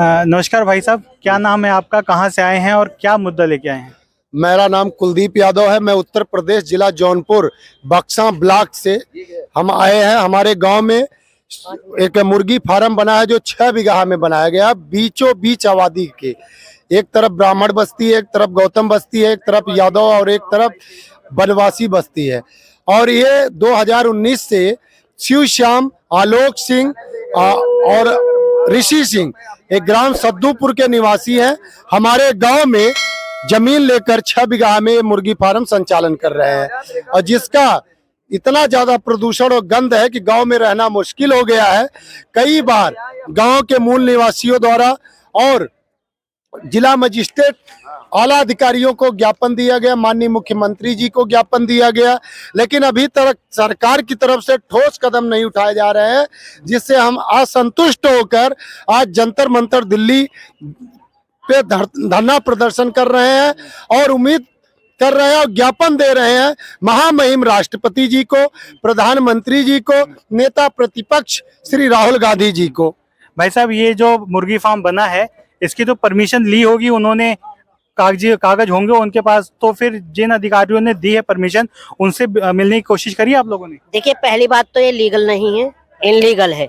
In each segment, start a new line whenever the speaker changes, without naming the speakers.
नमस्कार भाई साहब, क्या नाम है आपका, कहाँ से आए हैं और क्या मुद्दा लेके आए हैं?
मेरा नाम कुलदीप यादव है। मैं उत्तर प्रदेश जिला जौनपुर बक्सा ब्लॉक से हम आए हैं। हमारे गांव में एक मुर्गी फार्म बना है जो 6 बीघा में बनाया गया, बीचों बीच आबादी के। एक तरफ ब्राह्मण बस्ती है, एक तरफ गौतम बस्ती है, एक तरफ यादव और एक तरफ बनवासी बस्ती है। और ये 2019 से शिव श्याम, आलोक सिंह और ऋषि सिंह एक ग्राम सद्दूपुर के निवासी हैं। हमारे गांव में जमीन लेकर 6 बीघा में मुर्गी फार्म संचालन कर रहे हैं, और जिसका इतना ज्यादा प्रदूषण और गंध है कि गांव में रहना मुश्किल हो गया है। कई बार गांव के मूल निवासियों द्वारा और जिला मजिस्ट्रेट आला अधिकारियों को ज्ञापन दिया गया, माननीय मुख्यमंत्री जी को ज्ञापन दिया गया, लेकिन अभी तक सरकार की तरफ से ठोस कदम नहीं उठाए जा रहे हैं, जिससे हम असंतुष्ट होकर आज जंतर मंतर दिल्ली पे धरना प्रदर्शन कर रहे हैं और उम्मीद कर रहे हैं और ज्ञापन दे रहे हैं महामहिम राष्ट्रपति जी को, प्रधानमंत्री जी को, नेता प्रतिपक्ष श्री राहुल गांधी जी को।
भाई साहब, ये जो मुर्गी फार्म बना है इसकी तो परमिशन ली होगी उन्होंने, कागज होंगे उनके पास, तो फिर जिन अधिकारियों ने दी है परमिशन उनसे मिलने की कोशिश करी आप लोगों ने?
देखिए, पहली बात तो ये लीगल नहीं है, इनलीगल है।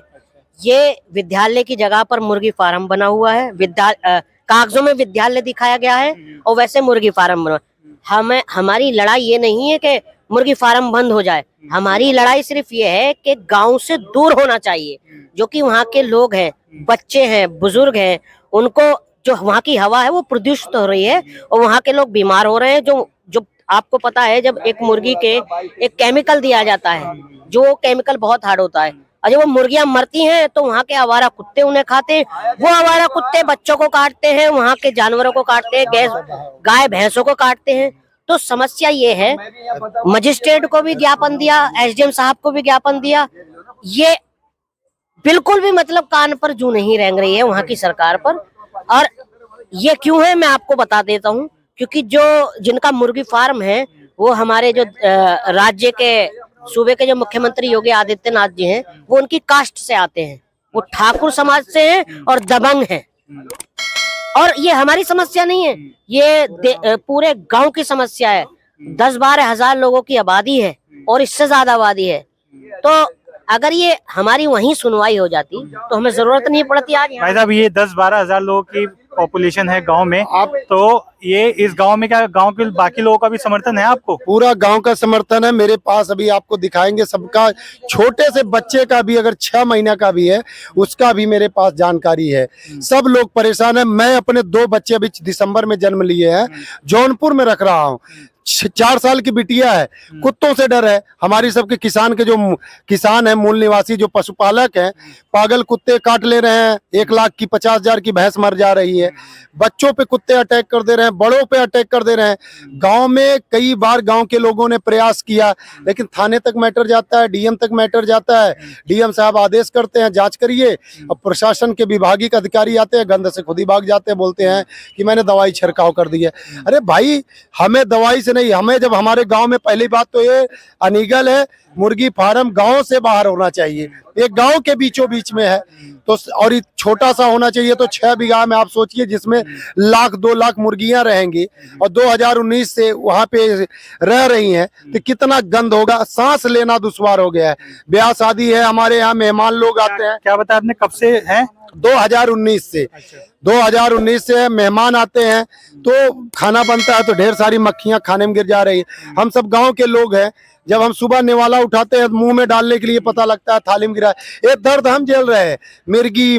ये विद्यालय की जगह पर मुर्गी फार्म बना हुआ है। कागजों में विद्यालय दिखाया गया है और वैसे मुर्गी फार्म बना। हमारी लड़ाई ये नहीं है कि मुर्गी फार्म बंद हो जाए, हमारी लड़ाई सिर्फ ये है कि गांव से दूर होना चाहिए। जो कि वहाँ के लोग हैं, बच्चे हैं, बुजुर्ग हैं, उनको जो वहाँ की हवा है वो प्रदूषित हो रही है और वहाँ के लोग बीमार हो रहे हैं। जो आपको पता है, जब एक मुर्गी के एक केमिकल दिया जाता है, जो केमिकल बहुत हार्ड होता है, और जब वो मुर्गियां मरती हैं तो वहाँ के आवारा कुत्ते उन्हें खाते हैं। वो आवारा कुत्ते बच्चों को काटते हैं, वहाँ के जानवरों को काटते हैं, गाय भैंसों को काटते हैं। तो समस्या ये है, मजिस्ट्रेट को भी ज्ञापन दिया, एसडीएम साहब को भी ज्ञापन दिया, ये बिल्कुल भी मतलब कान पर जू नहीं रेंग रही है वहाँ की सरकार पर। और ये क्यों है मैं आपको बता देता हूँ, क्योंकि जिनका मुर्गी फार्म है वो हमारे जो राज्य के सूबे के जो मुख्यमंत्री योगी आदित्यनाथ जी हैं, वो उनकी कास्ट से आते हैं, वो ठाकुर समाज से हैं और दबंग हैं। और ये हमारी समस्या नहीं है, ये पूरे गांव की समस्या है। 10-12 हजार लोगों की आबादी है और इससे ज्यादा आबादी है। तो अगर ये हमारी वहीं सुनवाई हो जाती तो हमें जरूरत नहीं पड़ती आज।
भाई साहब, ये 10-12 हजार लोगों की पॉपुलेशन है गांव में, तो ये इस गांव में क्या गांव के बाकी लोगों का भी समर्थन है आपको?
पूरा गांव का समर्थन है मेरे पास। अभी आपको दिखाएंगे सबका, छोटे से बच्चे का भी अगर 6 महीने का भी है उसका भी मेरे पास जानकारी है। सब लोग परेशान है। मैं अपने 2 बच्चे अभी दिसंबर में जन्म लिए हैं, जौनपुर में रख रहा हूँ। 4 साल की बिटिया है, कुत्तों से डर है। हमारी सबके किसान के जो किसान है, मूल निवासी जो पशुपालक हैं, पागल कुत्ते काट ले रहे हैं। 1 लाख की 50,000 की भैंस मर जा रही है। बच्चों पे कुत्ते अटैक कर दे रहे हैं, बड़ों पे अटैक कर दे रहे हैं। गांव में कई बार गांव के लोगों ने प्रयास किया, लेकिन थाने तक मैटर जाता है, डीएम तक मैटर जाता है। डीएम साहब आदेश करते हैं जांच करिए, और प्रशासन के विभागीय अधिकारी आते हैं, गंध से खुद ही भाग जाते हैं, बोलते हैं कि मैंने दवाई छिड़काव कर दी है। अरे भाई, हमें दवाई से नहीं, हमें जब हमारे गांव में पहली बात तो ये अनीगल है, मुर्गी फार्म गांव से बाहर होना चाहिए। एक गांव के बीचों बीच में है तो, और छोटा सा होना चाहिए। तो 6 बीघा में आप सोचिए, जिसमें 1-2 लाख मुर्गियां रहेंगी और 2019 से वहां पे रह रही हैं, तो कितना गंद होगा, सांस लेना दुश्वार हो गया है। ब्याह शादी है, हमारे यहाँ मेहमान लोग आते हैं।
क्या बताया आपने, कब से है?
2019 से। 2019 से मेहमान आते हैं तो खाना बनता है तो ढेर सारी मक्खियां खाने में गिर जा रही है। हम सब गांव के लोग हैं, जब हम सुबह निवाला उठाते हैं मुंह में डालने के लिए पता लगता है थाली में गिरा है। ये दर्द हम झेल रहे हैं। मिर्गी,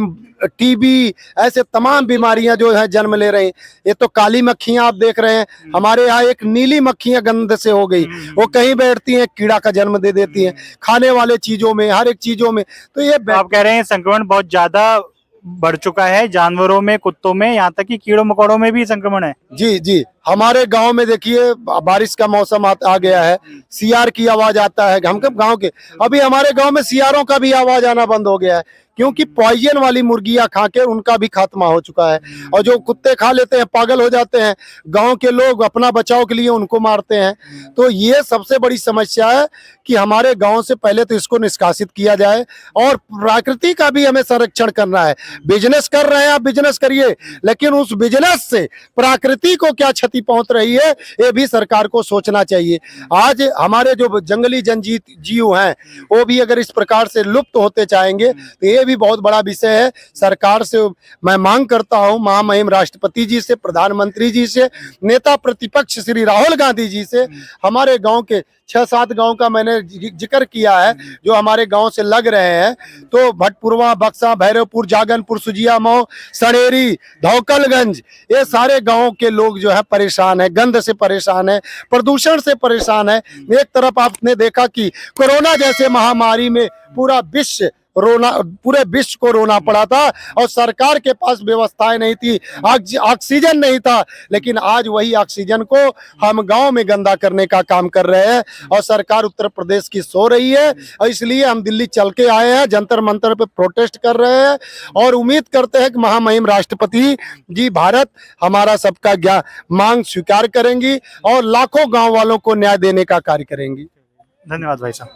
टीबी, ऐसे तमाम बीमारियां जो है जन्म ले रही हैं। ये तो काली मक्खियां आप देख रहे हैं, हमारे यहाँ एक नीली मक्खियां गंद से हो गई, वो कहीं बैठती हैं, कीड़ा का जन्म दे देती हैं, खाने वाले चीजों में, हर एक चीजों में। तो ये
आप कह रहे हैं संक्रमण बहुत ज्यादा बढ़ चुका है, जानवरों में, कुत्तों में, यहाँ तक कि कीड़ों मकोड़ों में भी संक्रमण है?
जी जी, हमारे गांव में देखिए बारिश का मौसम आ गया है, सियार की आवाज आता है। हम कब गांव के, अभी हमारे गांव में सियारों का भी आवाज आना बंद हो गया है, क्योंकि पॉइजन वाली मुर्गियां खा के उनका भी खात्मा हो चुका है। और जो कुत्ते खा लेते हैं, पागल हो जाते हैं, गांव के लोग अपना बचाव के लिए उनको मारते हैं। तो ये सबसे बड़ी समस्या है कि हमारे गांव से पहले तो इसको निष्कासित किया जाए, और प्रकृति का भी हमें संरक्षण करना है। बिजनेस कर रहे हैं आप, बिजनेस करिए, लेकिन उस बिजनेस से प्रकृति को क्या क्षति पहुंच रही है, ये भी सरकार को सोचना चाहिए। आज हमारे जो जंगली जीव हैं, वो भी अगर इस प्रकार से लुप्त होते जाएंगे तो ये भी बहुत बड़ा विषय है। सरकार से मैं मांग करता हूं, महामहिम राष्ट्रपति जी से, प्रधानमंत्री जी से, नेता प्रतिपक्ष श्री राहुल गांधी जी से, हमारे गांव के 6-7 गांव का मैंने जिक्र किया है जो हमारे गांव से लग रहे हैं। तो भटपुरवा, बक्सा, भैरवपुर, जागनपुर, सुजिया मऊ, सड़ेरी, धौकलगंज, ये सारे गांव के लोग जो है परेशान है, गंध से परेशान है, प्रदूषण से परेशान है। एक तरफ आपने देखा कि कोरोना जैसे महामारी में पूरे विश्व को रोना पड़ा था, और सरकार के पास व्यवस्थाएं नहीं थी, ऑक्सीजन नहीं था। लेकिन आज वही ऑक्सीजन को हम गांव में गंदा करने का काम कर रहे हैं, और सरकार उत्तर प्रदेश की सो रही है। और इसलिए हम दिल्ली चल के आए हैं, जंतर मंतर पे प्रोटेस्ट कर रहे हैं, और उम्मीद करते हैं कि महामहिम राष्ट्रपति जी भारत हमारा सबका मांग स्वीकार करेंगी और लाखों गाँव वालों को न्याय देने का कार्य करेंगी।
धन्यवाद भाई साहब।